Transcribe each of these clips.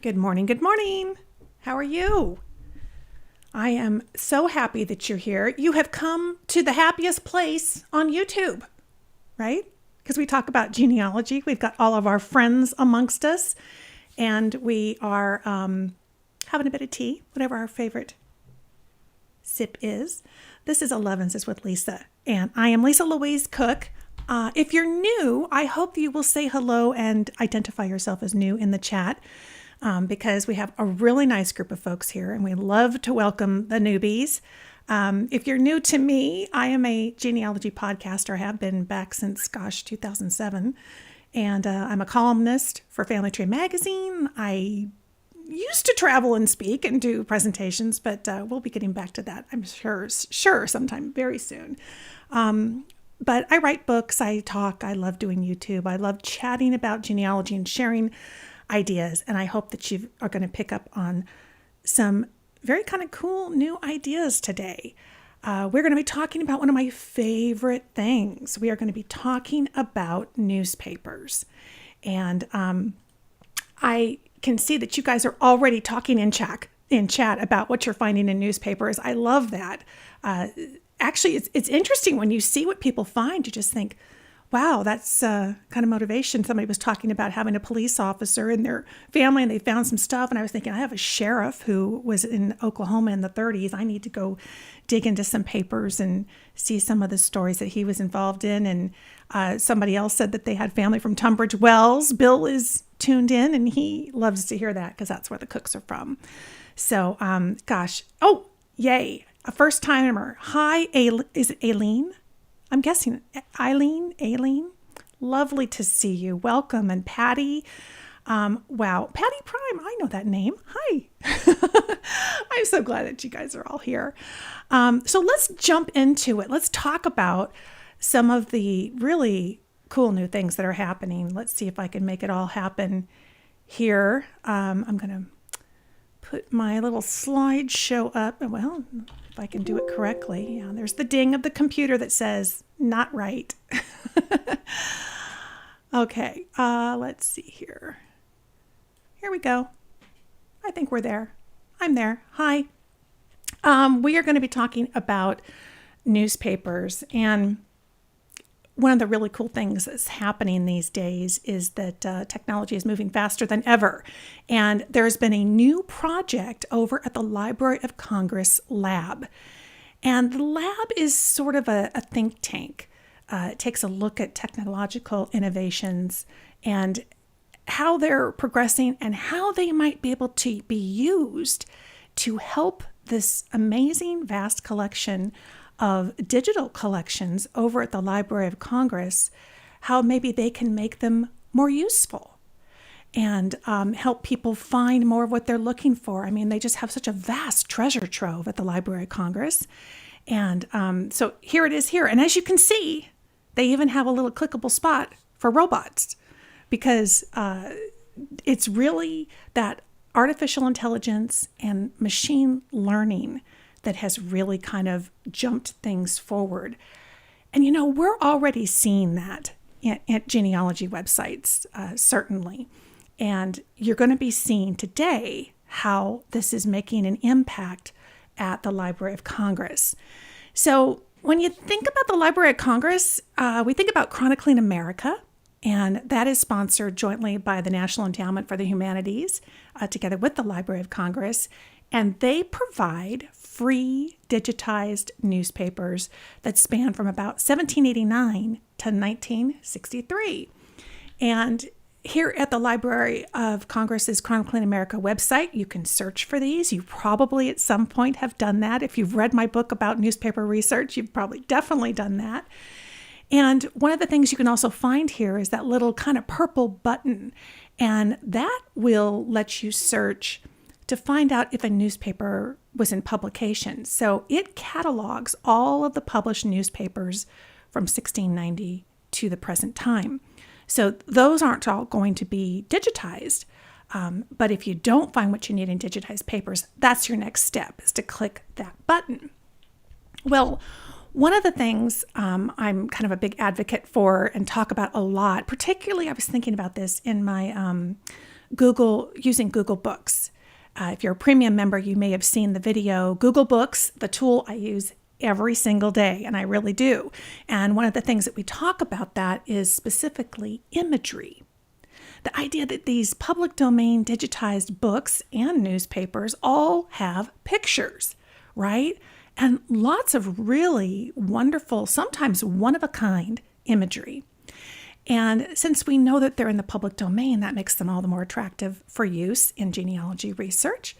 Good morning. Good morning. How are you? I am so happy that you're here. You have come to the happiest place on YouTube, right? Because we talk about genealogy. We've got all of our friends amongst us, and we are having a bit of tea, whatever our favorite sip is. This is Elevenses with Lisa, and I am Lisa Louise Cooke. If you're new, I hope you will say hello and identify yourself as new in the chat. Because we have a really nice group of folks here and we love to welcome the newbies. If you're new to me, I am a genealogy podcaster. I have been back since, 2007. And I'm a columnist for Family Tree Magazine. I used to travel and speak and do presentations, but we'll be getting back to that, I'm sure sometime very soon. But I write books, I talk, I love doing YouTube. I love chatting about genealogy and sharing ideas, and I hope that you are going to pick up on some very kind of cool new ideas today. We're going to be talking about one of my favorite things. We are going to be talking about newspapers, and I can see that you guys are already talking in chat about what you're finding in newspapers. I love that. Actually, it's interesting when you see what people find. You just think, wow, that's kind of motivation. Somebody was talking about having a police officer in their family and they found some stuff. And I was thinking, I have a sheriff who was in Oklahoma in the 30s. I need to go dig into some papers and see some of the stories that he was involved in. And somebody else said that they had family from Tunbridge Wells. Bill is tuned in and he loves to hear that because that's where the Cooks are from. So, oh, yay. A first timer. Hi, is it Aileen? I'm guessing Aileen, lovely to see you. Welcome. And Patty, wow, Patty Prime, I know that name. Hi. I'm so glad that you guys are all here. So let's jump into it. Let's talk about some of the really cool new things that are happening. Let's see if I can make it all happen here. I'm going to put my little slideshow up. Well, if I can do it correctly. Yeah, there's the ding of the computer that says not right. Okay, let's see here. Here we go. I think we're there. I'm there. Hi. We are going to be talking about newspapers, and one of the really cool things that's happening these days is that technology is moving faster than ever. And there's been a new project over at the Library of Congress lab. And the lab is sort of a think tank. It takes a look at technological innovations and how they're progressing and how they might be able to be used to help this amazing, vast collection of digital collections over at the Library of Congress, how maybe they can make them more useful and help people find more of what they're looking for. I mean, they just have such a vast treasure trove at the Library of Congress. And so here it is here. And as you can see, they even have a little clickable spot for robots because it's really that artificial intelligence and machine learning that has really kind of jumped things forward. And, we're already seeing that at genealogy websites, certainly. And you're going to be seeing today how this is making an impact at the Library of Congress. So when you think about the Library of Congress, we think about Chronicling America, and that is sponsored jointly by the National Endowment for the Humanities, together with the Library of Congress. And they provide free digitized newspapers that span from about 1789 to 1963. And here at the Library of Congress's Chronicling America website, you can search for these. You probably at some point have done that. If you've read my book about newspaper research, you've probably definitely done that. And one of the things you can also find here is that little kind of purple button. And that will let you search to find out if a newspaper was in publication. So it catalogs all of the published newspapers from 1690 to the present time. So those aren't all going to be digitized. But if you don't find what you need in digitized papers, that's your next step, is to click that button. Well, one of the things I'm kind of a big advocate for and talk about a lot, particularly I was thinking about this in my using Google Books. If you're a premium member, you may have seen the video. Google Books, the tool I use every single day, and I really do. And one of the things that we talk about that is specifically imagery. The idea that these public domain digitized books and newspapers all have pictures, right? And lots of really wonderful, sometimes one-of-a-kind imagery. And since we know that they're in the public domain, that makes them all the more attractive for use in genealogy research.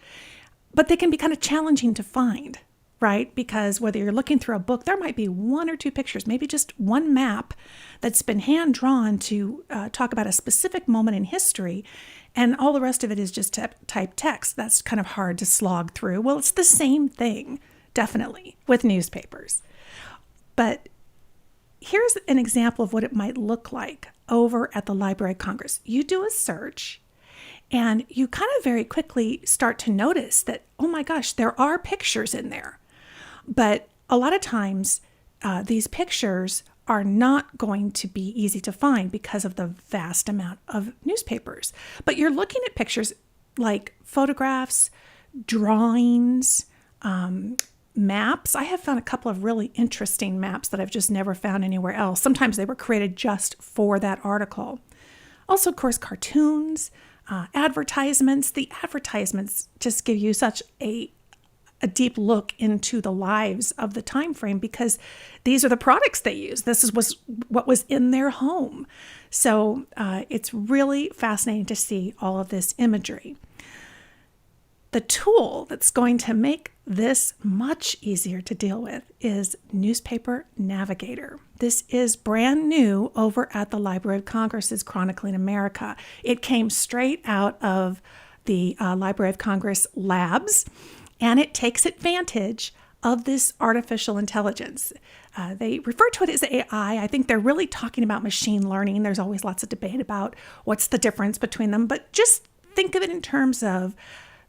But they can be kind of challenging to find, right? Because whether you're looking through a book, there might be one or two pictures, maybe just one map that's been hand-drawn to talk about a specific moment in history, and all the rest of it is just typed text. That's kind of hard to slog through. Well, it's the same thing, definitely, with newspapers. But here's an example of what it might look like over at the Library of Congress. You do a search, and you kind of very quickly start to notice that, oh my gosh, there are pictures in there. But a lot of times, these pictures are not going to be easy to find because of the vast amount of newspapers. But you're looking at pictures like photographs, drawings, maps. I have found a couple of really interesting maps that I've just never found anywhere else. Sometimes they were created just for that article. Also, of course, cartoons, advertisements. The advertisements just give you such a deep look into the lives of the time frame because these are the products they use. This was what was in their home. So it's really fascinating to see all of this imagery. The tool that's going to make this much easier to deal with is Newspaper Navigator. This is brand new over at the Library of Congress's Chronicling America. It came straight out of the Library of Congress labs, and it takes advantage of this artificial intelligence. They refer to it as AI. I think they're really talking about machine learning. There's always lots of debate about what's the difference between them, but just think of it in terms of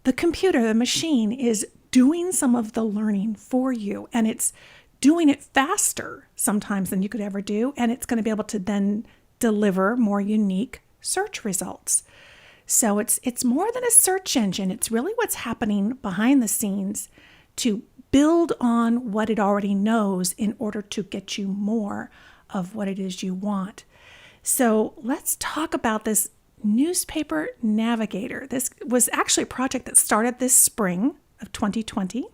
the computer, the machine is doing some of the learning for you, and it's doing it faster sometimes than you could ever do, and it's going to be able to then deliver more unique search results. So it's more than a search engine. It's really what's happening behind the scenes to build on what it already knows in order to get you more of what it is you want. So let's talk about this Newspaper Navigator. This was actually a project that started this spring of 2020.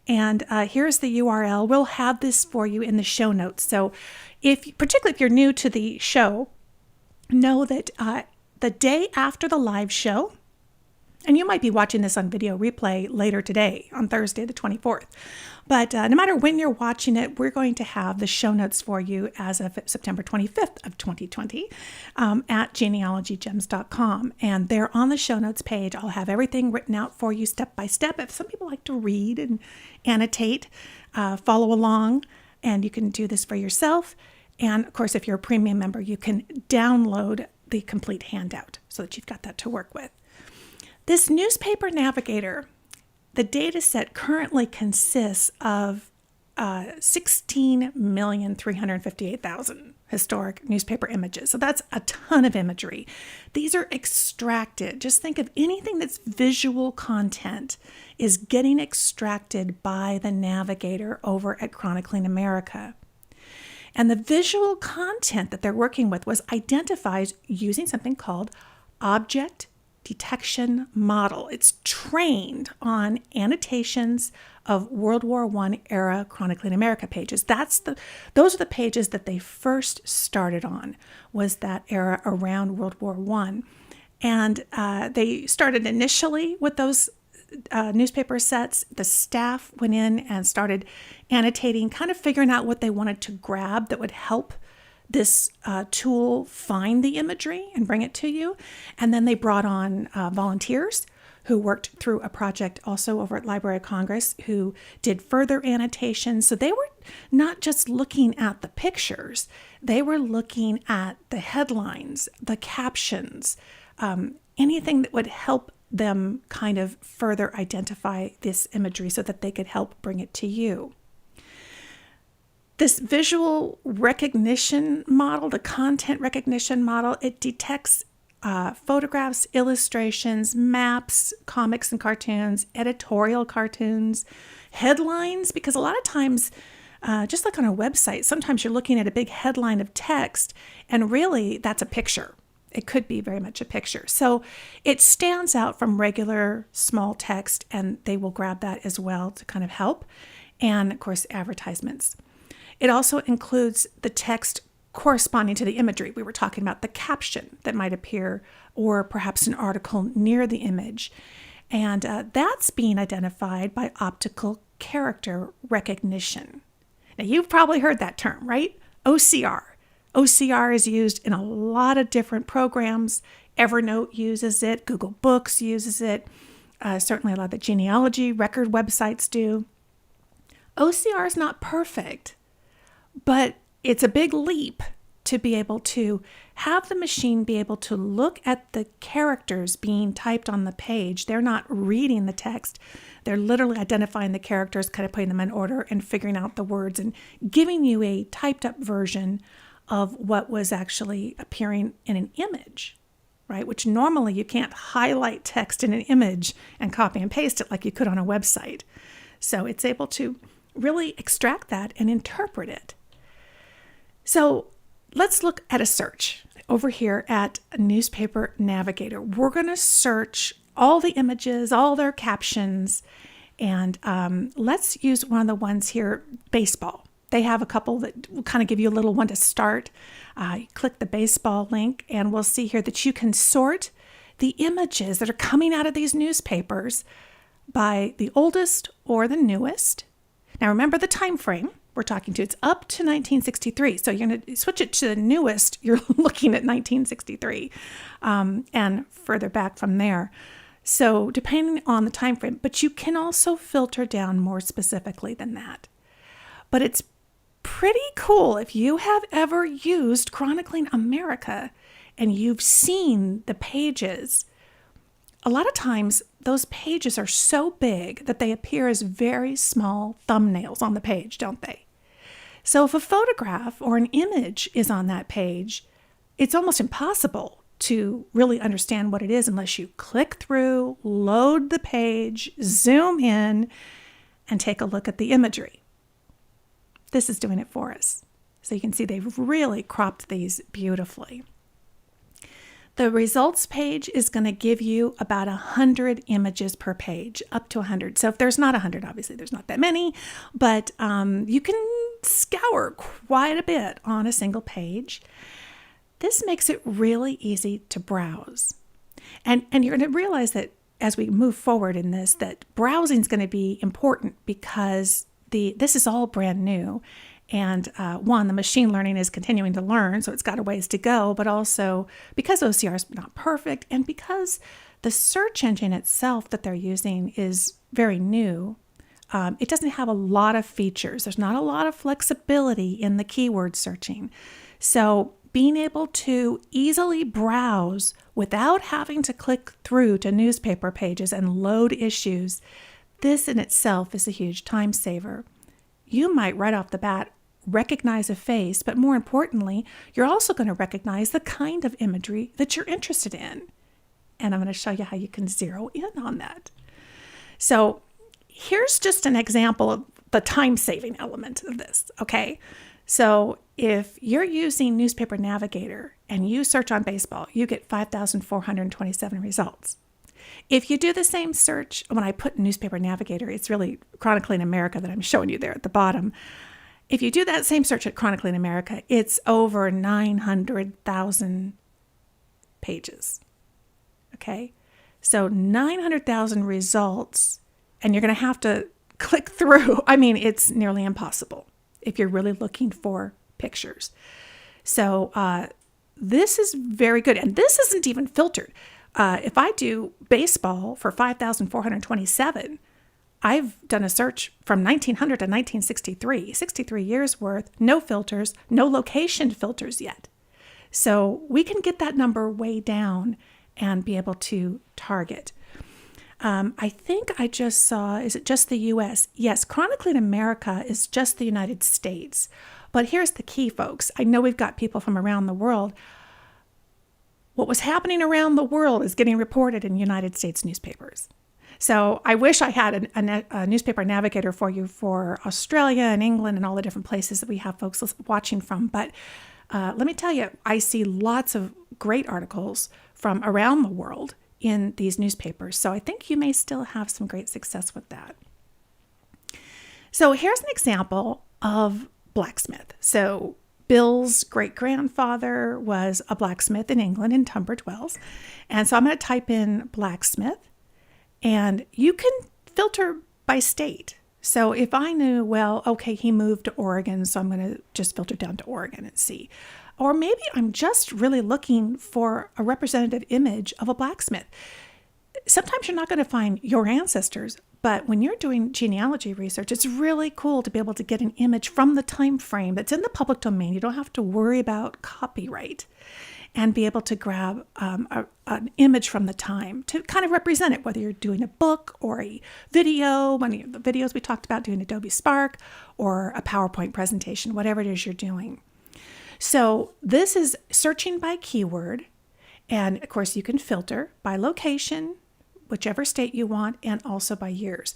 And here's the URL. We'll have this for you in the show notes. So particularly if you're new to the show, know that the day after the live show, and you might be watching this on video replay later today on Thursday, the 24th. But no matter when you're watching it, we're going to have the show notes for you as of September 25th of 2020 at genealogygems.com. And there on the show notes page, I'll have everything written out for you step by step. If some people like to read and annotate, follow along, and you can do this for yourself. And of course, if you're a premium member, you can download the complete handout so that you've got that to work with. This Newspaper Navigator, the data set currently consists of 16,358,000 historic newspaper images. So that's a ton of imagery. These are extracted. Just think of anything that's visual content is getting extracted by the Navigator over at Chronicling America. And the visual content that they're working with was identified using something called Object Detection Model. It's trained on annotations of World War I era Chronicling America pages. Those are the pages that they first started on, was that era around World War I. And they started initially with those newspaper sets. The staff went in and started annotating, kind of figuring out what they wanted to grab that would help this tool find the imagery and bring it to you. And then they brought on volunteers who worked through a project also over at Library of Congress who did further annotations. So they were not just looking at the pictures, they were looking at the headlines, the captions, anything that would help them kind of further identify this imagery so that they could help bring it to you. This visual recognition model, the content recognition model, it detects photographs, illustrations, maps, comics and cartoons, editorial cartoons, headlines, because a lot of times, just like on a website, sometimes you're looking at a big headline of text and really that's a picture. It could be very much a picture. So it stands out from regular small text, and they will grab that as well to kind of help. And of course, advertisements. It also includes the text corresponding to the imagery. We were talking about the caption that might appear, or perhaps an article near the image. And that's being identified by optical character recognition. Now, you've probably heard that term, right? OCR. OCR is used in a lot of different programs. Evernote uses it. Google Books uses it. Certainly a lot of the genealogy record websites do. OCR is not perfect, but it's a big leap to be able to have the machine be able to look at the characters being typed on the page. They're not reading the text. They're literally identifying the characters, kind of putting them in order and figuring out the words and giving you a typed up version of what was actually appearing in an image, right? Which normally you can't highlight text in an image and copy and paste it like you could on a website. So it's able to really extract that and interpret it. So let's look at a search over here at Newspaper Navigator. We're going to search all the images, all their captions, and let's use one of the ones here, baseball. They have a couple that will kind of give you a little one to start. You click the baseball link, and we'll see here that you can sort the images that are coming out of these newspapers by the oldest or the newest. Now, remember the time frame we're talking to. It's up to 1963. So you're going to switch it to the newest. You're looking at 1963 and further back from there. So depending on the time frame, but you can also filter down more specifically than that. But it's pretty cool if you have ever used Chronicling America and you've seen the pages. A lot of times those pages are so big that they appear as very small thumbnails on the page, don't they? So if a photograph or an image is on that page, it's almost impossible to really understand what it is unless you click through, load the page, zoom in, and take a look at the imagery. This is doing it for us. So you can see they've really cropped these beautifully. The results page is going to give you about 100 images per page, up to 100. So if there's not 100, obviously there's not that many, but you can scour quite a bit on a single page. This makes it really easy to browse. And you're going to realize that as we move forward in this, that browsing is going to be important because this is all brand new. And one, the machine learning is continuing to learn, so it's got a ways to go, but also because OCR is not perfect and because the search engine itself that they're using is very new, it doesn't have a lot of features. There's not a lot of flexibility in the keyword searching. So being able to easily browse without having to click through to newspaper pages and load issues, this in itself is a huge time saver. You might right off the bat recognize a face, but more importantly, you're also going to recognize the kind of imagery that you're interested in. And I'm going to show you how you can zero in on that. So here's just an example of the time-saving element of this, okay? So if you're using Newspaper Navigator and you search on baseball, you get 5,427 results. If you do the same search, when I put Newspaper Navigator, it's really Chronicling America that I'm showing you there at the bottom. If you do that same search at Chronicling America, it's over 900,000 pages. Okay? So 900,000 results, and you're going to have to click through. I mean, it's nearly impossible if you're really looking for pictures. So this is very good. And this isn't even filtered. If I do baseball for 5,427, I've done a search from 1900 to 1963, 63 years worth, no filters, no location filters yet. So we can get that number way down and be able to target. I think I just saw, is it just the U.S.? Yes, Chronicling America is just the United States. But here's the key, folks. I know we've got people from around the world. what was happening around the world is getting reported in United States newspapers. So I wish I had a newspaper navigator for you for Australia and England and all the different places that we have folks watching from. But let me tell you, I see lots of great articles from around the world in these newspapers. So I think you may still have some great success with that. So here's an example of blacksmith. So Bill's great-grandfather was a blacksmith in England in Tunbridge Wells. And so I'm going to type in blacksmith, and you can filter by state. So if I knew, well, okay, he moved to Oregon, so I'm going to just filter down to Oregon and see. Or maybe I'm just really looking for a representative image of a blacksmith. Sometimes you're not going to find your ancestors, but when you're doing genealogy research, it's really cool to be able to get an image from the time frame that's in the public domain. You don't have to worry about copyright, and be able to grab an image from the time to kind of represent it, whether you're doing a book or a video, one of the videos we talked about doing Adobe Spark, or a PowerPoint presentation, whatever it is you're doing. So this is searching by keyword, and of course you can filter by location, whichever state you want, and also by years.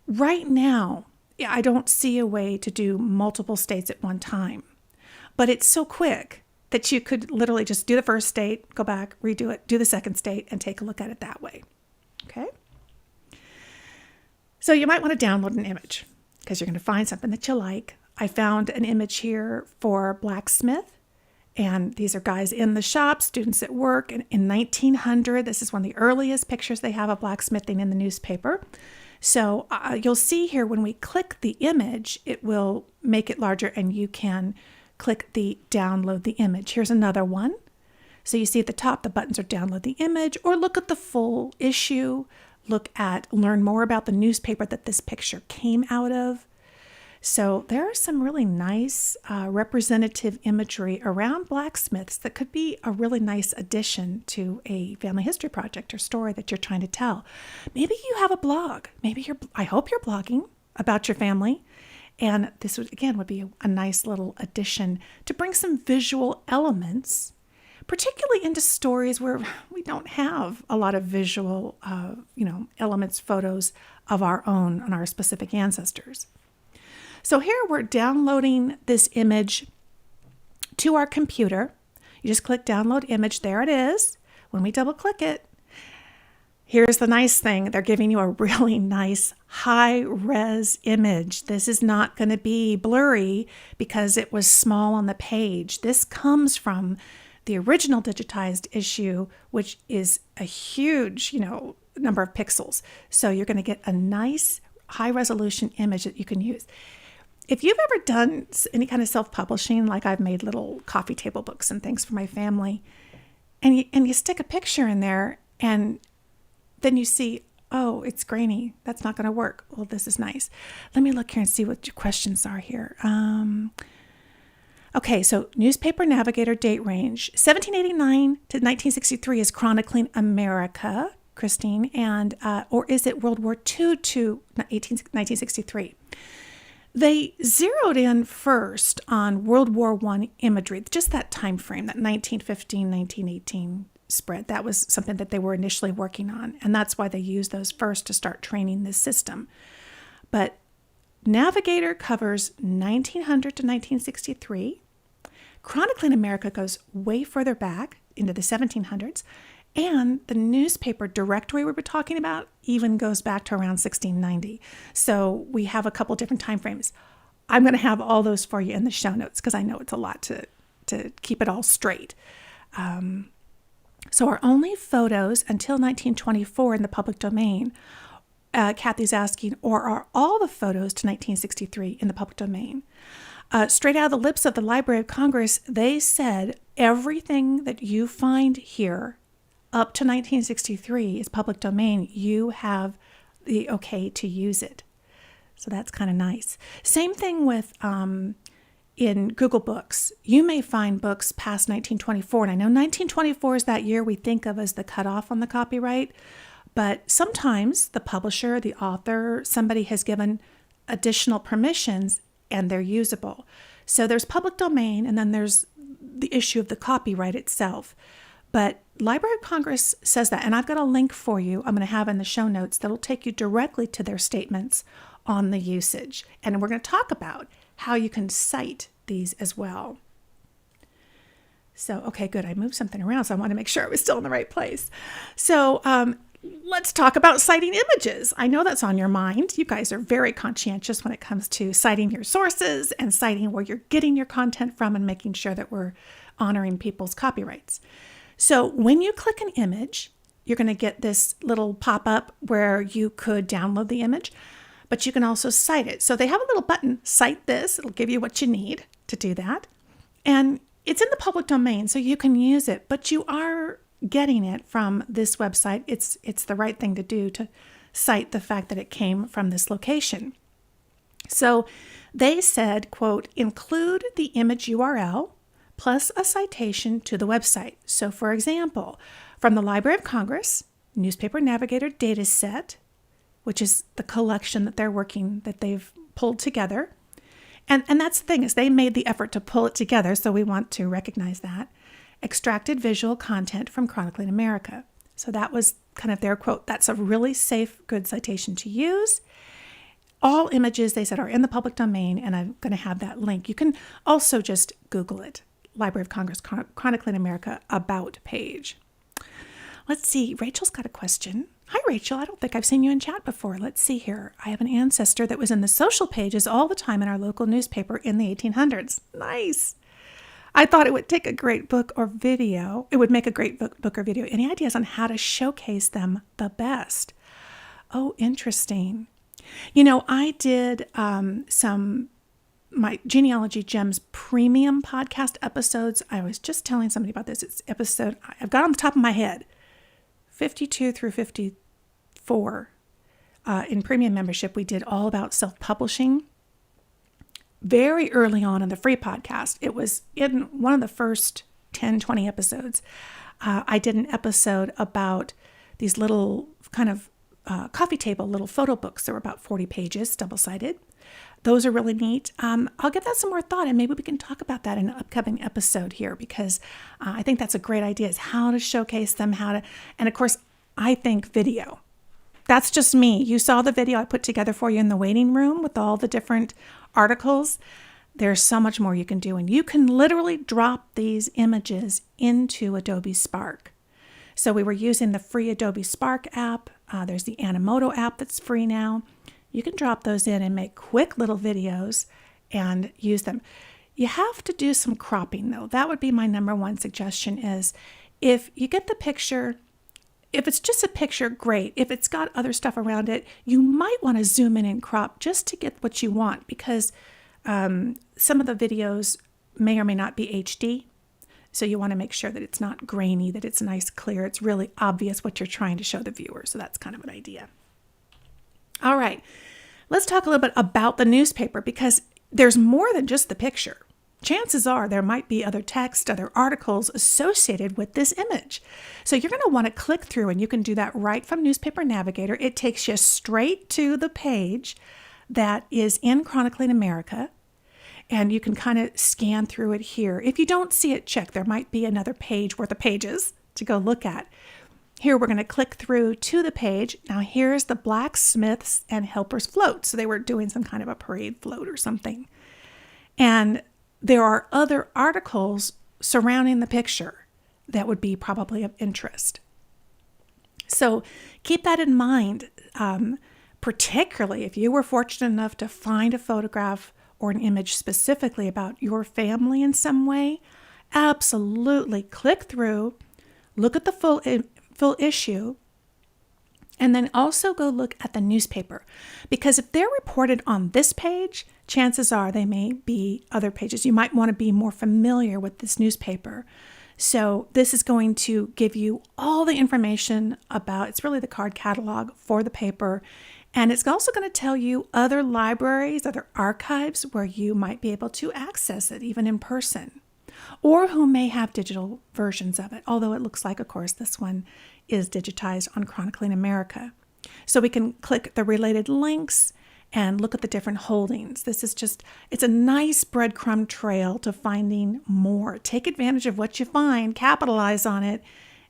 Right now, I don't see a way to do multiple states at one time, but it's so quick that you could literally just do the first state, go back, redo it, do the second state, and take a look at it that way. Okay? So you might want to download an image because you're going to find something that you like. I found an image here for blacksmith, and these are guys in the shop, students at work. And in 1900, this is one of the earliest pictures they have of blacksmithing in the newspaper. So you'll see here when we click the image, it will make it larger, and you can click the download the image. Here's another one. So you see at the top, the buttons are download the image, or look at the full issue, learn more about the newspaper that this picture came out of. So there are some really nice representative imagery around blacksmiths that could be a really nice addition to a family history project or story that you're trying to tell. Maybe you have a blog. I hope you're blogging about your family. And this would be a nice little addition to bring some visual elements, particularly into stories where we don't have a lot of visual, elements, photos of our own and our specific ancestors. So here we're downloading this image to our computer. You just click download image. There it is. When we double click it, here's the nice thing. They're giving you a really nice high-res image. This is not going to be blurry because it was small on the page. This comes from the original digitized issue, which is a huge, number of pixels. So you're going to get a nice high-resolution image that you can use. If you've ever done any kind of self-publishing, like I've made little coffee table books and things for my family, and you stick a picture in there, and then you see, oh, it's grainy. That's not going to work. Well, this is nice. Let me look here and see what your questions are here. Okay, so newspaper navigator date range, 1789 to 1963 is Chronicling America, Christine, and or is it World War II to 1963? They zeroed in first on World War I imagery, just that time frame, that 1915, 1918 spread. That was something that they were initially working on, and that's why they used those first to start training this system. But Navigator covers 1900 to 1963. Chronicling America goes way further back into the 1700s, and the newspaper directory we were talking about even goes back to around 1690. So we have a couple different time frames. I'm going to have all those for you in the show notes because I know it's a lot to keep it all straight. So our only photos until 1924 in the public domain, Kathy's asking, or are all the photos to 1963 in the public domain? Straight out of the lips of the Library of Congress, they said everything that you find here up to 1963 is public domain. You have the okay to use it. So that's kind of nice. Same thing with in Google Books. You may find books past 1924. And I know 1924 is that year we think of as the cutoff on the copyright. But sometimes the publisher, the author, somebody has given additional permissions and they're usable. So there's public domain, and then there's the issue of the copyright itself. But Library of Congress says that, and I've got a link for you I'm going to have in the show notes that'll take you directly to their statements on the usage. And we're going to talk about how you can cite these as well. So, okay, good. I moved something around, so I want to make sure I was still in the right place. So let's talk about citing images. I know that's on your mind. You guys are very conscientious when it comes to citing your sources and citing where you're getting your content from and making sure that we're honoring people's copyrights. So when you click an image, you're going to get this little pop-up where you could download the image, but you can also cite it. So they have a little button, Cite This. It'll give you what you need to do that. And it's in the public domain, so you can use it, but you are getting it from this website. It's the right thing to do to cite the fact that it came from this location. So they said, quote, include the image URL plus a citation to the website. So for example, from the Library of Congress, Newspaper Navigator data set, which is the collection that they've pulled together. And that's the thing, is they made the effort to pull it together, so we want to recognize that. Extracted visual content from Chronicling America. So that was kind of their quote. That's a really safe, good citation to use. All images, they said, are in the public domain, and I'm going to have that link. You can also just Google it. Library of Congress, Chronicling America, About page. Let's see. Rachel's got a question. Hi, Rachel. I don't think I've seen you in chat before. Let's see here. I have an ancestor that was in the social pages all the time in our local newspaper in the 1800s. Nice. I thought it would take a great book or video. It would make a great book or video. Any ideas on how to showcase them the best? Oh, interesting. You know, I did my Genealogy Gems premium podcast episodes. I was just telling somebody about this. It's episode, I've got on the top of my head, 52 through 54. In premium membership, we did all about self-publishing. Very early on in the free podcast, it was in one of the first 10, 20 episodes. I did an episode about these little kind of coffee table little photo books. There were about 40 pages, double-sided. Those are really neat. I'll give that some more thought, and maybe we can talk about that in an upcoming episode here, because I think that's a great idea, is how to showcase them, and of course, I think video. That's just me. You saw the video I put together for you in the waiting room with all the different articles. There's so much more you can do, and you can literally drop these images into Adobe Spark. So we were using the free Adobe Spark app. There's the Animoto app that's free now. You can drop those in and make quick little videos and use them. You have to do some cropping, though. That would be my number one suggestion, is if you get the picture, if it's just a picture, great. If it's got other stuff around it, you might want to zoom in and crop just to get what you want, because some of the videos may or may not be HD. So you want to make sure that it's not grainy, that it's nice, clear. It's really obvious what you're trying to show the viewer. So that's kind of an idea. All right, let's talk a little bit about the newspaper, because there's more than just the picture. Chances are there might be other text, other articles associated with this image. So you're going to want to click through, and you can do that right from Newspaper Navigator. It takes you straight to the page that is in Chronicling America, and you can kind of scan through it here. If you don't see it, check. There might be another page worth of pages to go look at. Here, we're going to click through to the page. Now, here's the Blacksmiths and Helpers float. So they were doing some kind of a parade float or something. And there are other articles surrounding the picture that would be probably of interest. So keep that in mind, particularly if you were fortunate enough to find a photograph or an image specifically about your family in some way. Absolutely click through, look at the full issue, and then also go look at the newspaper, because if they're reported on this page, chances are they may be other pages. You might want to be more familiar with this newspaper. So this is going to give you all the information about, it's really the card catalog for the paper, and it's also going to tell you other libraries, other archives where you might be able to access it even in person, or who may have digital versions of it, although it looks like, of course, this one is digitized on Chronicling America. So we can click the related links and look at the different holdings. It's a nice breadcrumb trail to finding more. Take advantage of what you find, capitalize on it,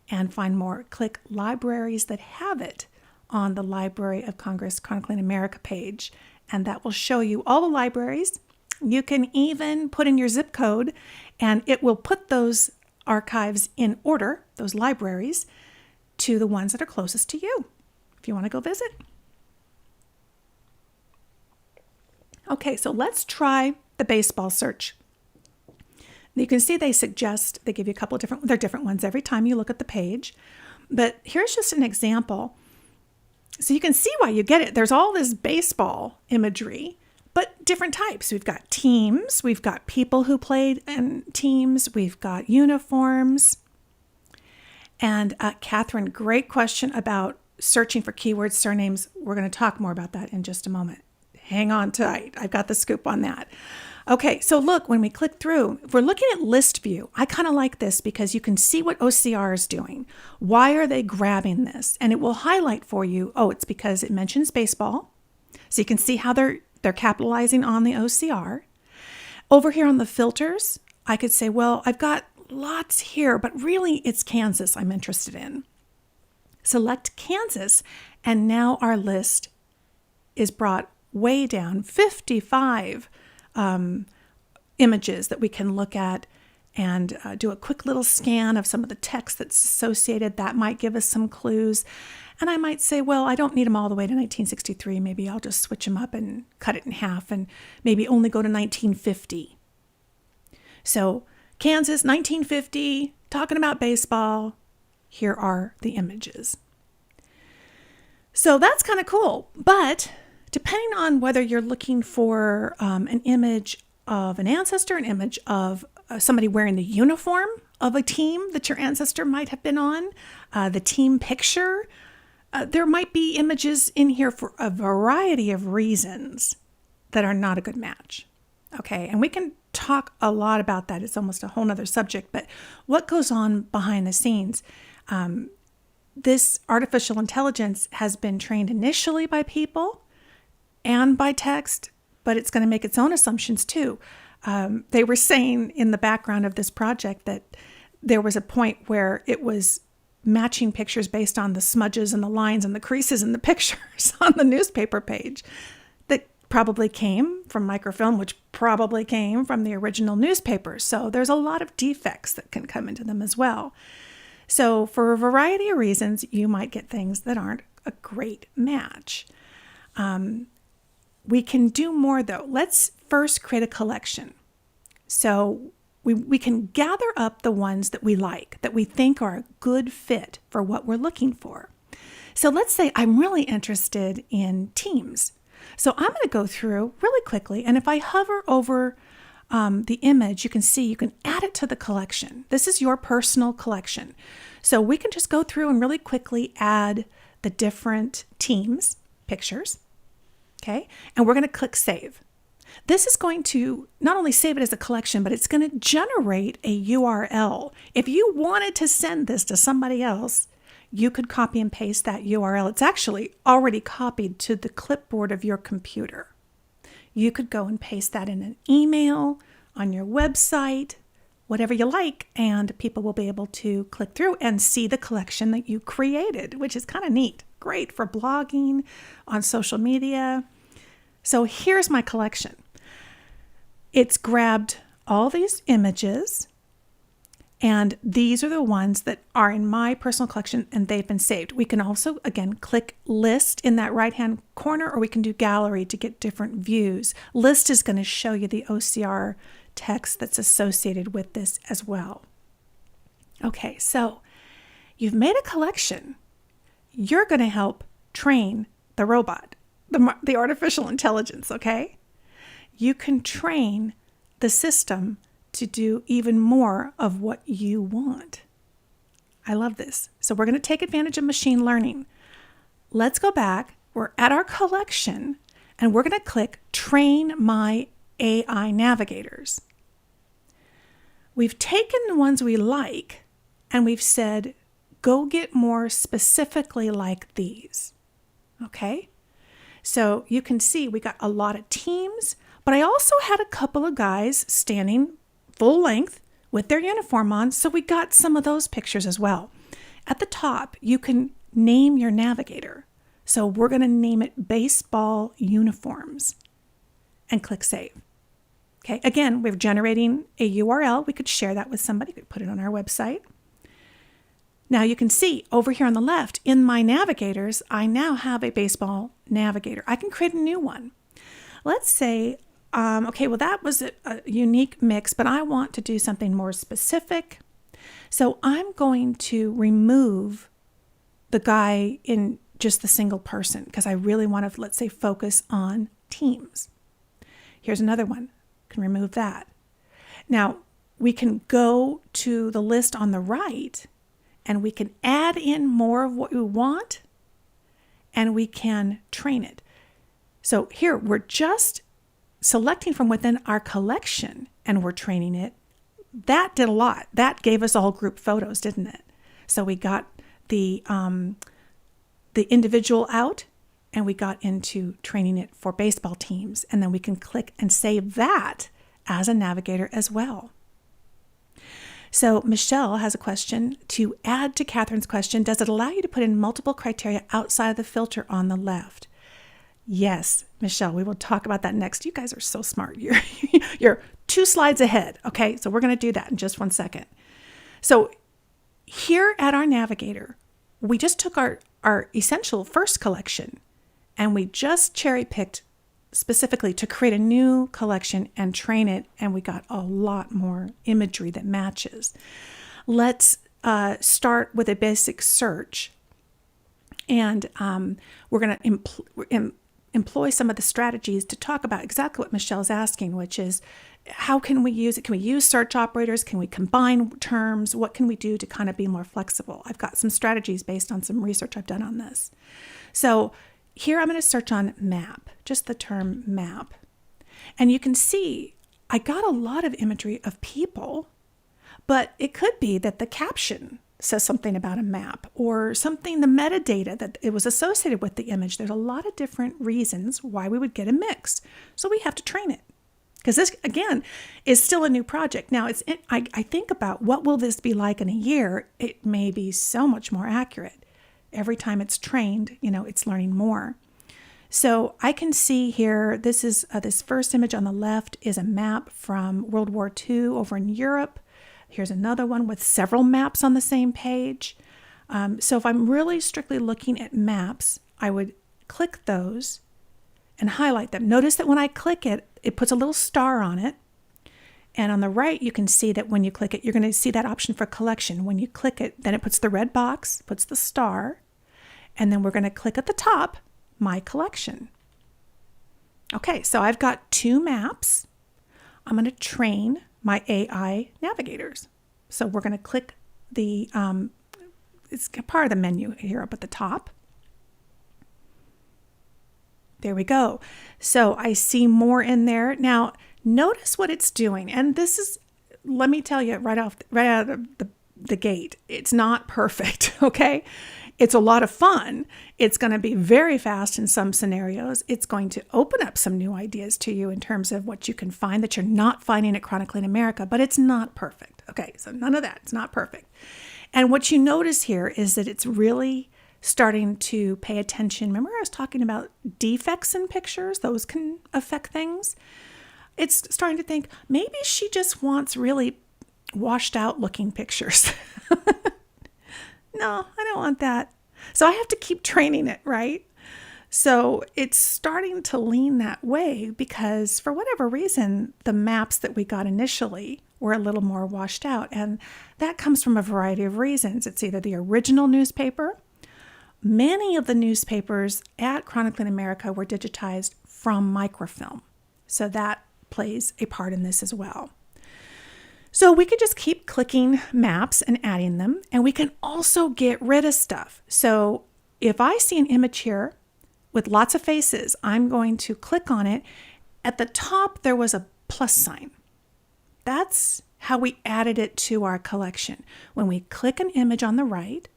and find more. Click libraries that have it on the Library of Congress Chronicling America page, and that will show you all the libraries. You can even put in your zip code, and it will put those archives in order, those libraries, to the ones that are closest to you, if you want to go visit. Okay, so let's try the baseball search. You can see they give you a couple of they're different ones every time you look at the page. But here's just an example. So you can see why you get it. There's all this baseball imagery, but different types. We've got teams. We've got people who played in teams. We've got uniforms. And Catherine, great question about searching for keywords, surnames. We're going to talk more about that in just a moment. Hang on tight. I've got the scoop on that. Okay, so look, when we click through, if we're looking at list view, I kind of like this because you can see what OCR is doing. Why are they grabbing this? And it will highlight for you, it's because it mentions baseball. So you can see how they're capitalizing on the OCR. Over here on the filters, I could say, well, I've got lots here, but really it's Kansas I'm interested in. Select Kansas, and now our list is brought way down, 55 images that we can look at and do a quick little scan of some of the text that's associated. That might give us some clues. And I might say, well, I don't need them all the way to 1963. Maybe I'll just switch them up and cut it in half and maybe only go to 1950. So Kansas, 1950, talking about baseball. Here are the images. So that's kind of cool. But depending on whether you're looking for an image of an ancestor, an image of somebody wearing the uniform of a team that your ancestor might have been on, the team picture, there might be images in here for a variety of reasons that are not a good match. Okay, and we can talk a lot about that. It's almost a whole nother subject, but what goes on behind the scenes? This artificial intelligence has been trained initially by people and by text, but it's going to make its own assumptions too. They were saying in the background of this project that there was a point where it was matching pictures based on the smudges and the lines and the creases in the pictures on the newspaper page that probably came from microfilm, which probably came from the original newspaper. So there's a lot of defects that can come into them as well. So for a variety of reasons, you might get things that aren't a great match. We can do more though. Let's first create a collection. So we can gather up the ones that we like, that we think are a good fit for what we're looking for. So let's say I'm really interested in teams. So I'm going to go through really quickly, and if I hover over the image, you can see you can add it to the collection. This is your personal collection. So we can just go through and really quickly add the different teams, pictures. Okay, and we're going to click Save. This is going to not only save it as a collection, but it's going to generate a URL. If you wanted to send this to somebody else, you could copy and paste that URL. It's actually already copied to the clipboard of your computer. You could go and paste that in an email, on your website, whatever you like, and people will be able to click through and see the collection that you created, which is kind of neat. Great for blogging, on social media. So here's my collection. It's grabbed all these images, and these are the ones that are in my personal collection, and they've been saved. We can also, again, click List in that right-hand corner, or we can do Gallery to get different views. List is going to show you the OCR text that's associated with this as well. Okay, so you've made a collection. You're going to help train the robot, the artificial intelligence, okay? You can train the system to do even more of what you want. I love this. So we're going to take advantage of machine learning. Let's go back. We're at our collection, and we're going to click Train My AI Navigators. We've taken the ones we like, and we've said, go get more specifically like these. Okay? So you can see we got a lot of teams, but I also had a couple of guys standing full length with their uniform on. So we got some of those pictures as well. At the top, you can name your navigator. So we're going to name it baseball uniforms and click save. Okay, again, we're generating a URL. We could share that with somebody. We could put it on our website. Now you can see over here on the left in my navigators, I now have a baseball navigator. I can create a new one. Let's say, okay, well that was a unique mix, but I want to do something more specific. So I'm going to remove the guy in just the single person because I really want to, let's say, focus on teams. Here's another one. Can remove that. Now we can go to the list on the right and we can add in more of what we want and we can train it. So here we're just selecting from within our collection and we're training it. That did a lot. That gave us all group photos, didn't it? So we got the individual out and we got into training it for baseball teams. And then we can click and save that as a navigator as well. So Michelle has a question to add to Catherine's question. Does it allow you to put in multiple criteria outside of the filter on the left? Yes, Michelle, we will talk about that next. You guys are so smart. You're 2 slides ahead. Okay, so we're going to do that in just 1 second. So here at our navigator, we just took our essential first collection and we just cherry picked specifically to create a new collection and train it. And we got a lot more imagery that matches. Let's start with a basic search. And we're going to employ some of the strategies to talk about exactly what Michelle's asking, which is how can we use it? Can we use search operators? Can we combine terms? What can we do to kind of be more flexible? I've got some strategies based on some research I've done on this. So here I'm going to search on map, just the term map. And you can see I got a lot of imagery of people, but it could be that the caption says something about a map or something, the metadata that it was associated with the image. There's a lot of different reasons why we would get a mix. So we have to train it. Because this, again, is still a new project. Now, I think about what will this be like in a year. It may be so much more accurate. Every time it's trained, it's learning more. So I can see here, this is this first image on the left is a map from World War II over in Europe. Here's another one with several maps on the same page. So if I'm really strictly looking at maps, I would click those and highlight them. Notice that when I click it, it puts a little star on it. And on the right, you can see that when you click it, you're going to see that option for collection. When you click it, then it puts the red box, puts the star, and then we're going to click at the top, My Collection. Okay, so I've got 2 maps. I'm going to train my AI navigators. So we're going to click the, it's part of the menu here up at the top. There we go. So I see more in there. Now, notice what it's doing. And this is, let me tell you right out of the gate, it's not perfect, okay? It's a lot of fun. It's going to be very fast in some scenarios. It's going to open up some new ideas to you in terms of what you can find that you're not finding at Chronicling America, but it's not perfect. Okay, so none of that. It's not perfect. And what you notice here is that it's really starting to pay attention. Remember I was talking about defects in pictures? Those can affect things. It's starting to think, maybe she just wants really washed out looking pictures. No, I don't want that. So I have to keep training it, right? So it's starting to lean that way because for whatever reason, the maps that we got initially were a little more washed out. And that comes from a variety of reasons. It's either the original newspaper. Many of the newspapers at Chronicling America were digitized from microfilm. So that plays a part in this as well. So we could just keep clicking maps and adding them, and we can also get rid of stuff. So if I see an image here with lots of faces, I'm going to click on it. At the top, there was a plus sign. That's how we added it to our collection. When we click an image on the right,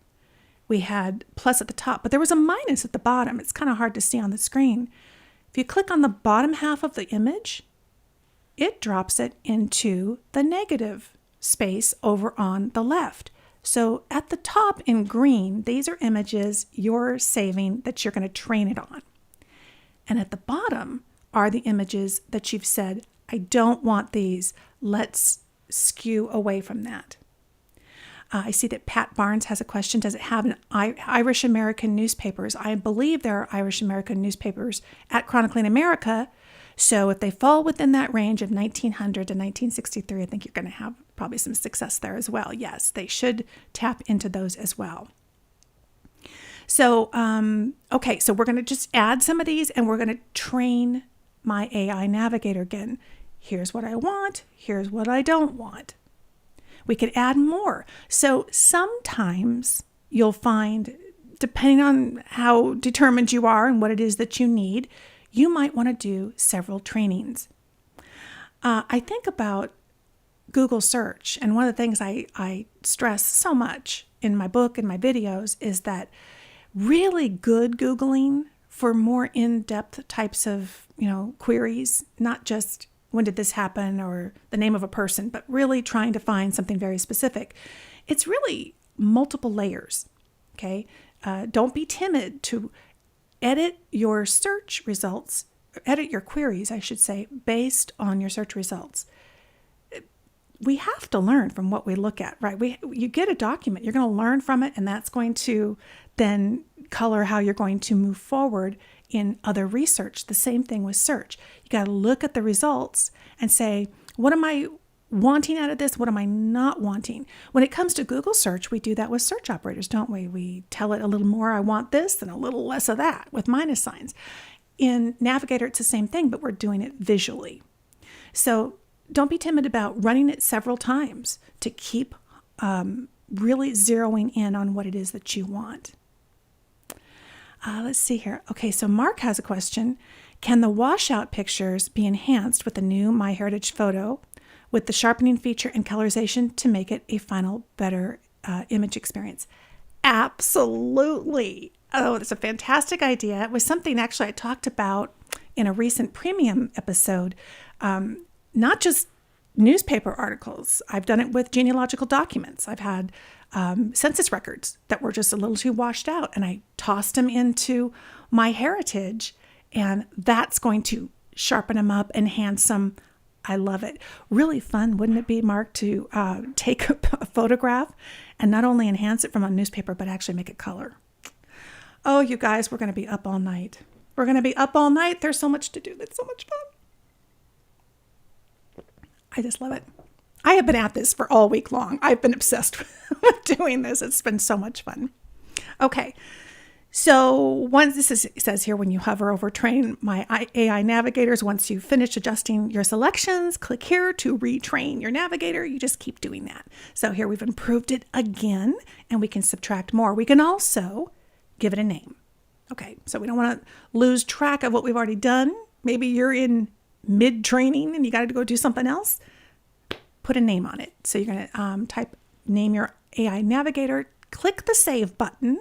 we had plus at the top, but there was a minus at the bottom. It's kind of hard to see on the screen. If you click on the bottom half of the image, it drops it into the negative space over on the left. So at the top in green, these are images you're saving that you're going to train it on. And at the bottom are the images that you've said, I don't want these. Let's skew away from that. I see that Pat Barnes has a question. Does it have an Irish American newspapers? I believe there are Irish American newspapers at Chronicling America. So if they fall within that range of 1900 to 1963, I think you're going to have probably some success there as well. Yes, they should tap into those as well. So, okay, so we're going to just add some of these and we're going to train my AI Navigator again. Here's what I want. Here's what I don't want. We could add more. So sometimes you'll find, depending on how determined you are and what it is that you need, you might want to do several trainings. I think about Google search, and one of the things I stress so much in my book and my videos is that really good Googling for more in-depth types of, queries, not just when did this happen or the name of a person, but really trying to find something very specific. It's really multiple layers, okay? Don't be timid to edit your search results, edit your queries, I should say, based on your search results. We have to learn from what we look at, right? You get a document, you're going to learn from it, and that's going to then color how you're going to move forward in other research. The same thing with search. You got to look at the results and say, what am I wanting out of this? What am I not wanting? When it comes to Google search, we do that with search operators, don't we? We tell it a little more, I want this, and a little less of that with minus signs. In Navigator, it's the same thing, but we're doing it visually. So don't be timid about running it several times to keep really zeroing in on what it is that you want. Let's see here. Okay, so Mark has a question. Can the washout pictures be enhanced with the new MyHeritage photo with the sharpening feature and colorization to make it a final, better image experience? Absolutely. Oh, that's a fantastic idea. It was something actually I talked about in a recent premium episode. Not just newspaper articles. I've done it with genealogical documents. I've had census records that were just a little too washed out, and I tossed them into MyHeritage, and that's going to sharpen them up, enhance them. I love it. Really fun, wouldn't it be, Mark, to take a photograph and not only enhance it from a newspaper, but actually make it color. Oh, you guys, we're going to be up all night. We're going to be up all night. There's so much to do. That's so much fun. I just love it. I have been at this for all week long. I've been obsessed with doing this. It's been so much fun. Okay. So once it says here, when you hover over train my AI navigators, once you finish adjusting your selections, click here to retrain your navigator. You just keep doing that. So here we've improved it again, and we can subtract more. We can also give it a name. Okay. So we don't want to lose track of what we've already done. Maybe you're in mid-training and you got to go do something else. Put a name on it. So you're going to name your AI navigator, click the save button,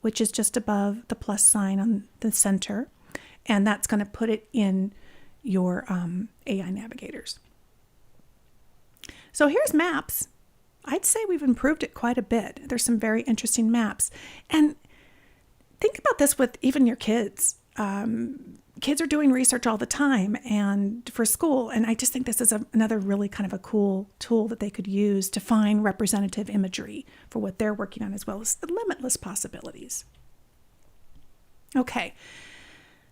which is just above the plus sign on the center, and that's going to put it in your AI navigators. So here's maps. I'd say we've improved it quite a bit. There's some very interesting maps. And think about this with even your kids. Kids are doing research all the time and for school. And I just think this is another really kind of a cool tool that they could use to find representative imagery for what they're working on, as well as the limitless possibilities. Okay,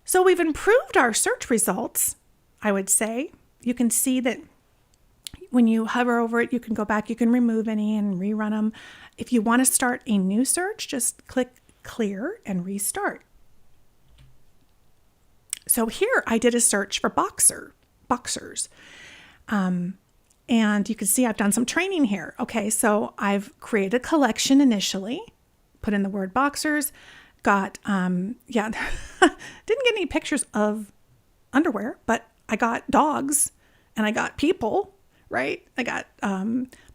so we've improved our search results, I would say. You can see that when you hover over it, you can go back, you can remove any and rerun them. If you want to start a new search, just click clear and restart. So here I did a search for boxers. And you can see I've done some training here. Okay, so I've created a collection initially, put in the word boxers, got, didn't get any pictures of underwear, but I got dogs and I got people, right? I got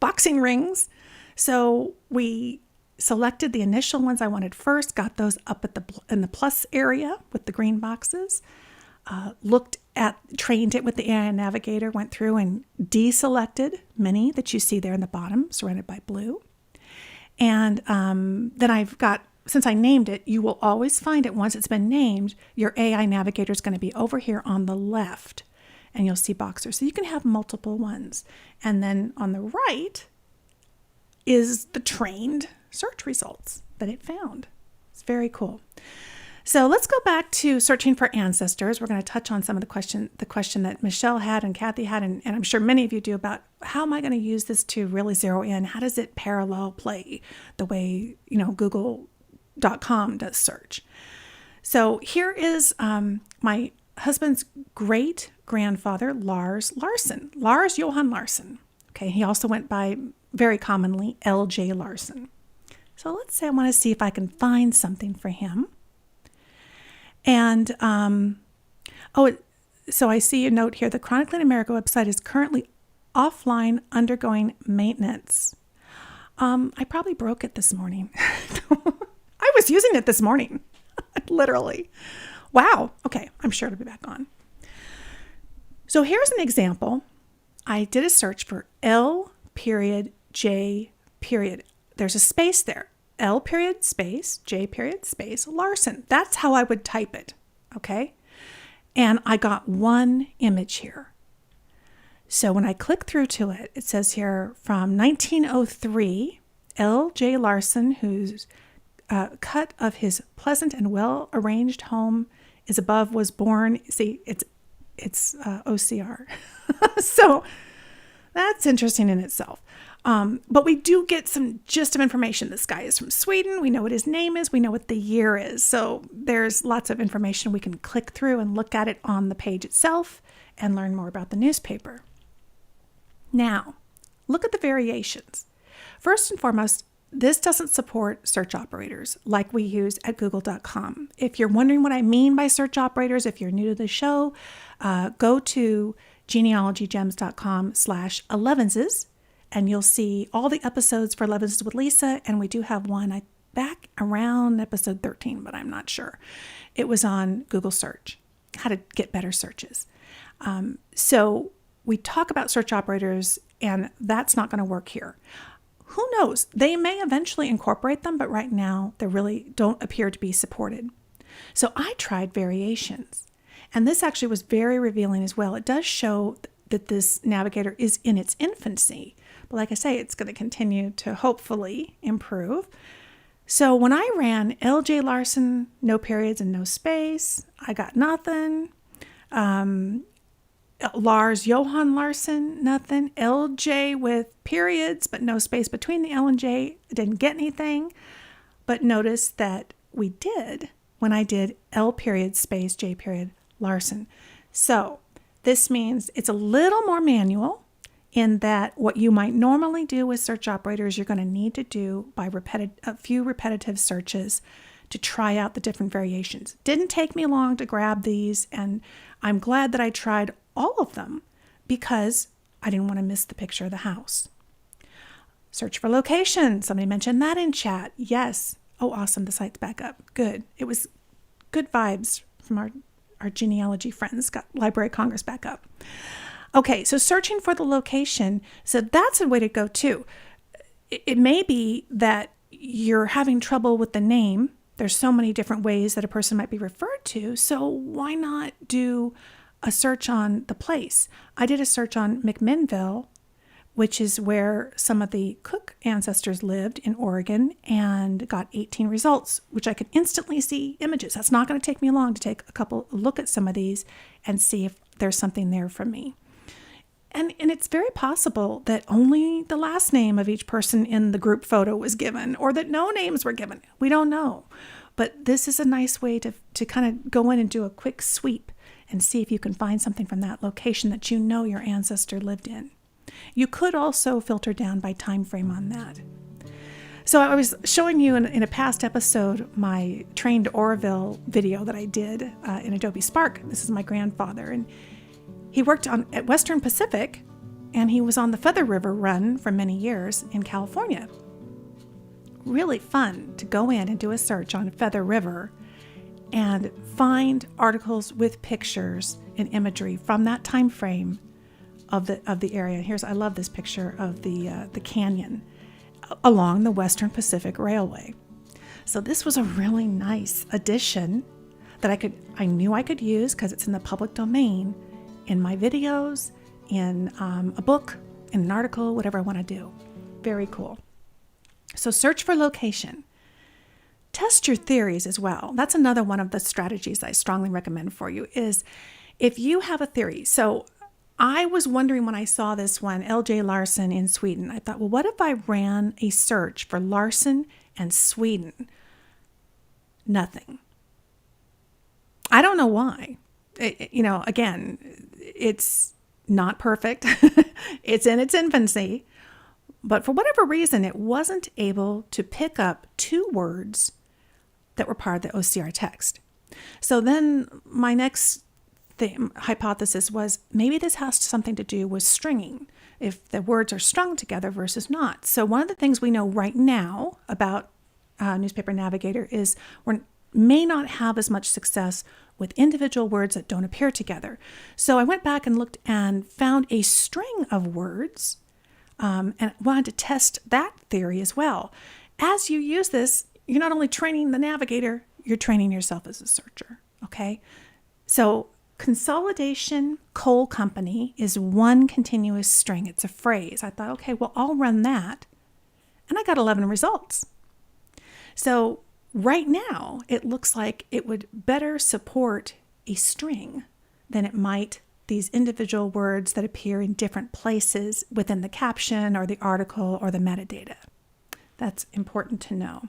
boxing rings. So we selected the initial ones I wanted first, got those up at in the plus area with the green boxes, trained it with the AI Navigator, went through and deselected many that you see there in the bottom, surrounded by blue. And then I've got, since I named it, you will always find it once it's been named, your AI Navigator is going to be over here on the left, and you'll see Boxer. So you can have multiple ones. And then on the right is the trained search results that it found. It's very cool. So let's go back to searching for ancestors. We're going to touch on some of the question that Michelle had and Kathy had, and I'm sure many of you do, about how am I going to use this to really zero in? How does it parallel play the way, Google.com does search? So here is my husband's great grandfather, Lars Johan Larsen. Okay, he also went by very commonly L.J. Larsen. So let's say I want to see if I can find something for him. And, so I see a note here. The Chronicling America website is currently offline, undergoing maintenance. I probably broke it this morning. I was using it this morning, literally. Wow. Okay. I'm sure it'll be back on. So here's an example. I did a search for L.J. There's a space there. L space, J space, Larsen. That's how I would type it, okay? And I got one image here. So when I click through to it, it says here from 1903, L.J. Larsen, whose cut of his pleasant and well-arranged home is above, was born. See, it's OCR. So that's interesting in itself. But we do get some gist of information. This guy is from Sweden. We know what his name is. We know what the year is. So there's lots of information we can click through and look at it on the page itself and learn more about the newspaper. Now, look at the variations. First and foremost, this doesn't support search operators like we use at google.com. If you're wondering what I mean by search operators, if you're new to the show, go to genealogygems.com/Elevenses. And you'll see all the episodes for Elevenses with Lisa. And we do have one back around episode 13, but I'm not sure. It was on Google search, how to get better searches. So we talk about search operators, and that's not going to work here. Who knows? They may eventually incorporate them, but right now they really don't appear to be supported. So I tried variations. And this actually was very revealing as well. It does show that this navigator is in its infancy. But like I say, it's going to continue to hopefully improve. So when I ran L.J. Larsen, no periods and no space, I got nothing. Lars Johan Larsen, nothing. L.J. with periods but no space between the L and J, didn't get anything. But notice that we did when I did L period space J period Larsen. So this means it's a little more manual, in that what you might normally do with search operators, you're going to need to do by a few repetitive searches to try out the different variations. Didn't take me long to grab these, and I'm glad that I tried all of them because I didn't want to miss the picture of the house. Search for location. Somebody mentioned that in chat. Yes. Oh, awesome. The site's back up. Good. It was good vibes from our genealogy friends. Got Library of Congress back up. Okay, so searching for the location, so that's a way to go too. It may be that you're having trouble with the name. There's so many different ways that a person might be referred to, so why not do a search on the place? I did a search on McMinnville, which is where some of the Cooke ancestors lived in Oregon, and got 18 results, which I could instantly see images. That's not going to take me long to take a look at some of these and see if there's something there for me. And it's very possible that only the last name of each person in the group photo was given, or that no names were given. We don't know. But this is a nice way to kind of go in and do a quick sweep and see if you can find something from that location that you know your ancestor lived in. You could also filter down by time frame on that. So I was showing you in a past episode my trained Oroville video that I did in Adobe Spark. This is my grandfather, and he worked at Western Pacific, and he was on the Feather River Run for many years in California. really fun to go in and do a search on Feather River and find articles with pictures and imagery from that time frame of the area. I love this picture of the canyon along the Western Pacific Railway. So this was a really nice addition that I knew I could use because it's in the public domain in my videos, in a book, in an article, whatever I want to do. Very cool. So search for location. Test your theories as well. That's another one of the strategies I strongly recommend for you is if you have a theory. So I was wondering when I saw this one, L.J. Larsen in Sweden, I thought, well, what if I ran a search for Larsen and Sweden? Nothing. I don't know why. Again, it's not perfect. It's in its infancy. But for whatever reason, it wasn't able to pick up two words that were part of the OCR text. So then my next hypothesis was maybe this has something to do with stringing, if the words are strung together versus not. So one of the things we know right now about Newspaper Navigator is we may not have as much success with individual words that don't appear together. So I went back and looked and found a string of words and wanted to test that theory as well. As you use this, you're not only training the navigator, you're training yourself as a searcher, okay? So consolidation coal company is one continuous string. It's a phrase. I thought, okay, well, I'll run that. And I got 11 results. So right now, it looks like it would better support a string than it might these individual words that appear in different places within the caption or the article or the metadata. That's important to know.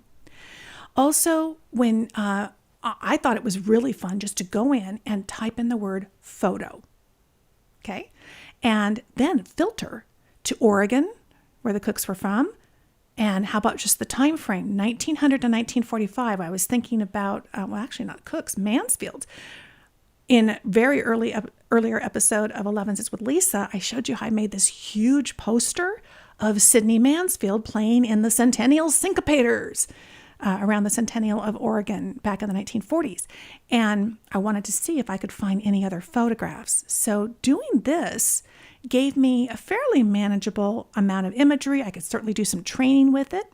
Also, when I thought it was really fun just to go in and type in the word photo, okay? And then filter to Oregon, where the Cookes were from. And how about just the time frame, 1900 to 1945? I was thinking about, actually not Cookes, Mansfield. In a very earlier episode of Elevenses with Lisa, I showed you how I made this huge poster of Sidney Mansfield playing in the Centennial Syncopators around the Centennial of Oregon back in the 1940s. And I wanted to see if I could find any other photographs. So doing this gave me a fairly manageable amount of imagery. I could certainly do some training with it,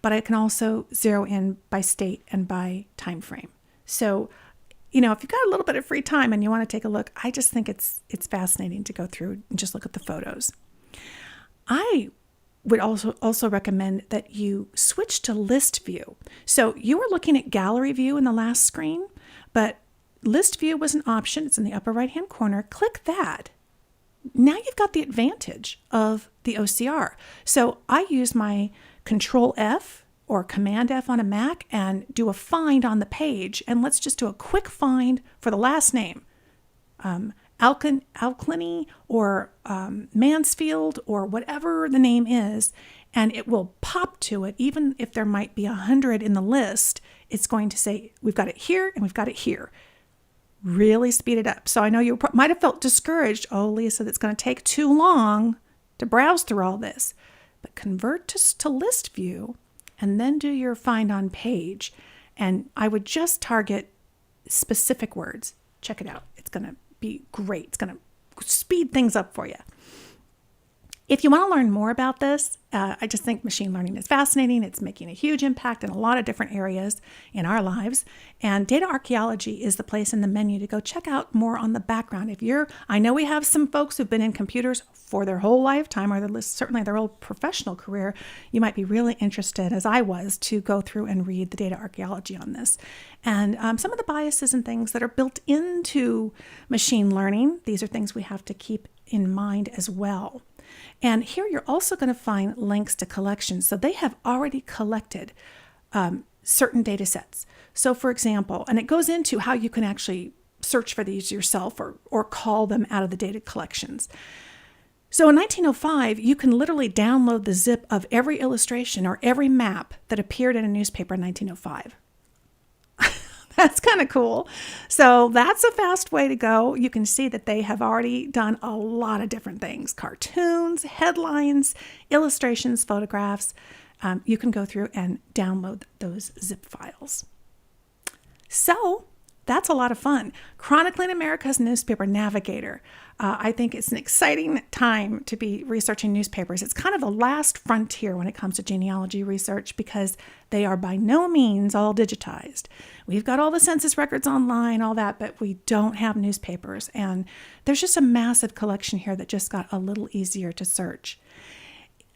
but I can also zero in by state and by time frame. So if you've got a little bit of free time and you want to take a look, I just think it's fascinating to go through and just look at the photos. I would also recommend that you switch to list view. So you were looking at gallery view in the last screen, but list view was an option. It's in the upper right-hand corner. Click that. Now you've got the advantage of the OCR. So I use my Control F or Command F on a Mac and do a find on the page. And let's just do a quick find for the last name. Alclany or Mansfield or whatever the name is, and it will pop to it. Even if there might be 100 in the list, it's going to say, we've got it here and we've got it here. Really speed it up. So I know you might have felt discouraged. Oh, Lisa, that's going to take too long to browse through all this. But convert to list view and then do your find on page. And I would just target specific words. Check it out. It's going to be great. It's going to speed things up for you. If you want to learn more about this, I just think machine learning is fascinating. It's making a huge impact in a lot of different areas in our lives. And data archaeology is the place in the menu to go check out more on the background. I know we have some folks who've been in computers for their whole lifetime or certainly their whole professional career. You might be really interested, as I was, to go through and read the data archaeology on this. And some of the biases and things that are built into machine learning, these are things we have to keep in mind as well. And here you're also going to find links to collections. So they have already collected certain data sets. So for example, and it goes into how you can actually search for these yourself or call them out of the data collections. So in 1905, you can literally download the zip of every illustration or every map that appeared in a newspaper in 1905. That's kind of cool. So that's a fast way to go. You can see that they have already done a lot of different things: cartoons, headlines, illustrations, photographs. you can go through and download those zip files. So that's a lot of fun. Chronicling America's newspaper, Navigator. I think it's an exciting time to be researching newspapers. It's kind of the last frontier when it comes to genealogy research because they are by no means all digitized. We've got all the census records online, all that, but we don't have newspapers. And there's just a massive collection here that just got a little easier to search.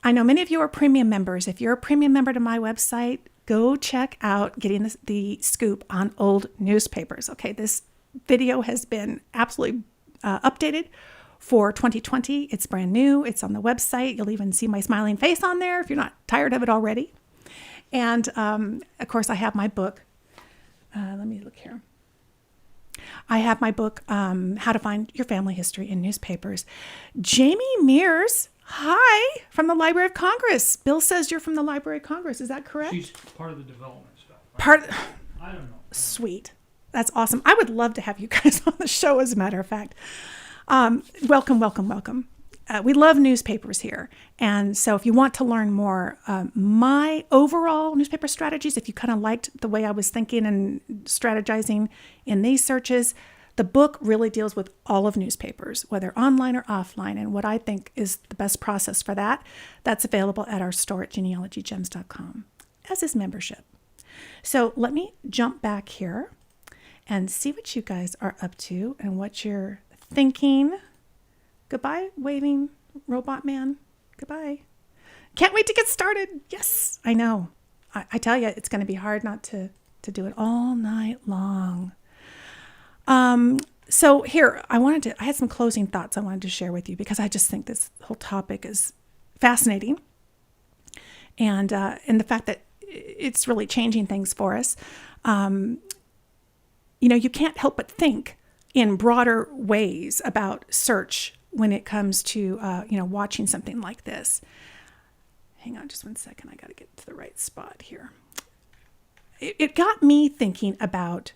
I know many of you are premium members. If you're a premium member to my website, go check out getting the scoop on old newspapers. Okay, this video has been absolutely updated for 2020. It's brand new. It's on the website. You'll even see my smiling face on there if you're not tired of it already. And of course, I have my book. Let me look here. I have my book, How to Find Your Family History in Newspapers. Jamie Mears, hi, from the Library of Congress. Bill says you're from the Library of Congress. Is that correct? She's part of the development stuff. Right? I don't know. Sweet. That's awesome. I would love to have you guys on the show, as a matter of fact. Welcome, welcome, welcome. We love newspapers here. And so if you want to learn more, my overall newspaper strategies, if you kind of liked the way I was thinking and strategizing in these searches, the book really deals with all of newspapers, whether online or offline, and what I think is the best process for that. That's available at our store at genealogygems.com, as is membership. So let me jump back here and see what you guys are up to and what you're thinking. Goodbye, waving robot man. Goodbye. Can't wait to get started. Yes, I know. I tell you, it's going to be hard not to do it all night long. So here, I had some closing thoughts I wanted to share with you because I just think this whole topic is fascinating. And the fact that it's really changing things for us. You can't help but think in broader ways about search when it comes to, watching something like this. Hang on just one second. I got to get to the right spot here. It got me thinking about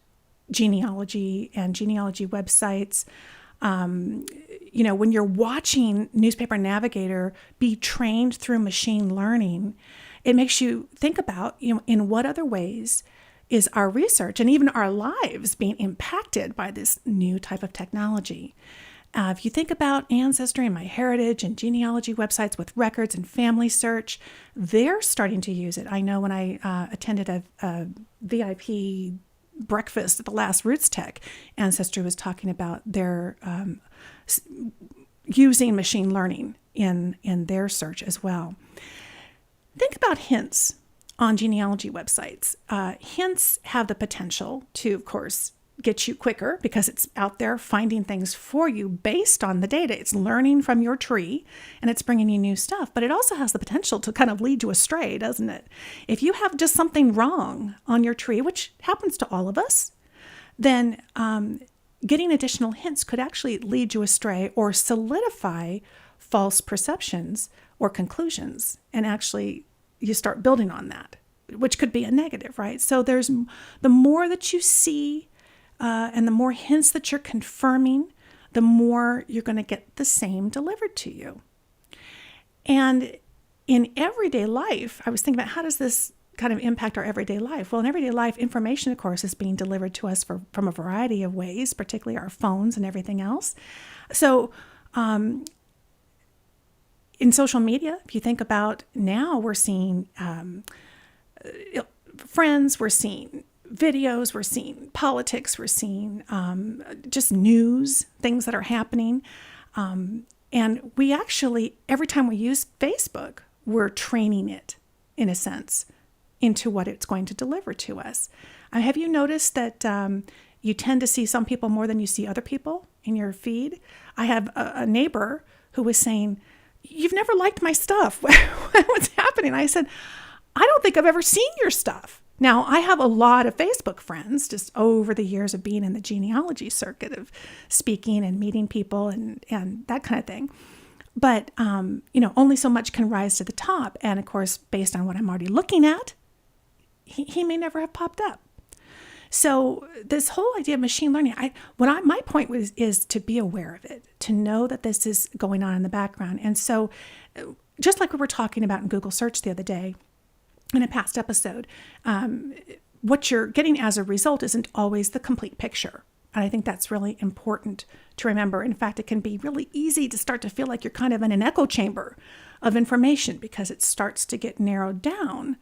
genealogy and genealogy websites. When you're watching Newspaper Navigator be trained through machine learning, it makes you think about, in what other ways is our research and even our lives being impacted by this new type of technology. If you think about Ancestry and MyHeritage and genealogy websites with records and family search, they're starting to use it. I know when I attended a VIP breakfast at the last Roots Tech, Ancestry was talking about their using machine learning in their search as well. Think about hints on genealogy websites. Hints have the potential to, of course, get you quicker because it's out there finding things for you based on the data. It's learning from your tree and it's bringing you new stuff, but it also has the potential to kind of lead you astray, doesn't it? If you have just something wrong on your tree, which happens to all of us, then getting additional hints could actually lead you astray or solidify false perceptions or conclusions. And actually, you start building on that, which could be a negative, right? So there's the more that you see and the more hints that you're confirming, the more you're going to get the same delivered to you. And in everyday life, I was thinking about how does this kind of impact our everyday life? Well, in everyday life, information, of course, is being delivered to us from a variety of ways, particularly our phones and everything else. So in social media, if you think about now, we're seeing friends, we're seeing videos, we're seeing politics, we're seeing just news, things that are happening. And we actually, every time we use Facebook, we're training it, in a sense, into what it's going to deliver to us. Have you noticed that you tend to see some people more than you see other people in your feed? I have a neighbor who was saying, "You've never liked my stuff. What's happening?" I said, "I don't think I've ever seen your stuff." Now, I have a lot of Facebook friends just over the years of being in the genealogy circuit of speaking and meeting people and that kind of thing. But, only so much can rise to the top. And of course, based on what I'm already looking at, he may never have popped up. So this whole idea of machine learning, my point is to be aware of it, to know that this is going on in the background. And so just like we were talking about in Google search the other day, in a past episode, what you're getting as a result isn't always the complete picture. And I think that's really important to remember. In fact, it can be really easy to start to feel like you're kind of in an echo chamber of information because it starts to get narrowed down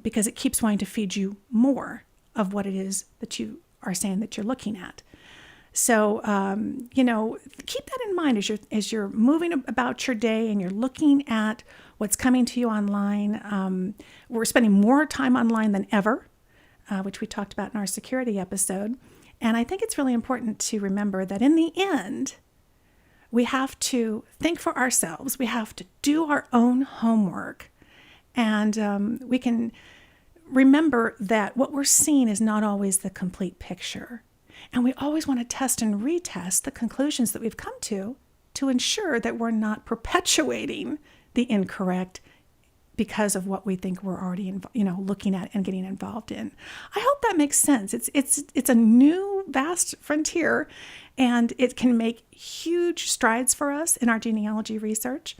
because it keeps wanting to feed you more of what it is that you are saying that you're looking at. So, keep that in mind as you're moving about your day and you're looking at what's coming to you online. We're spending more time online than ever, which we talked about in our security episode. And I think it's really important to remember that in the end, we have to think for ourselves. We have to do our own homework. And we can remember that what we're seeing is not always the complete picture. And we always want to test and retest the conclusions that we've come to ensure that we're not perpetuating the incorrect because of what we think we're already looking at and getting involved in. I hope that makes sense. It's a new vast frontier, and it can make huge strides for us in our genealogy research,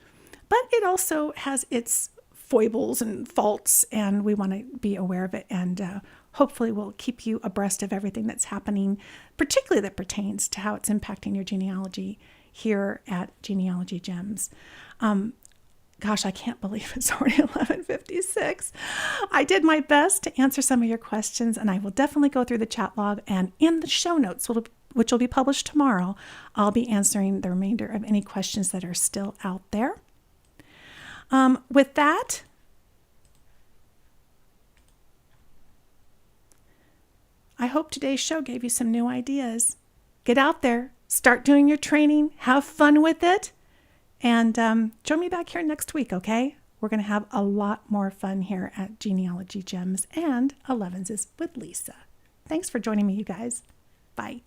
but it also has its foibles and faults, and we want to be aware of it, and hopefully we'll keep you abreast of everything that's happening, particularly that pertains to how it's impacting your genealogy here at Genealogy Gems. Gosh, I can't believe it's already 11:56. I did my best to answer some of your questions, and I will definitely go through the chat log, and in the show notes, which will be published tomorrow, I'll be answering the remainder of any questions that are still out there. With that, I hope today's show gave you some new ideas. Get out there, start doing your training, have fun with it, and join me back here next week, okay? We're going to have a lot more fun here at Genealogy Gems and Elevenses with Lisa. Thanks for joining me, you guys. Bye.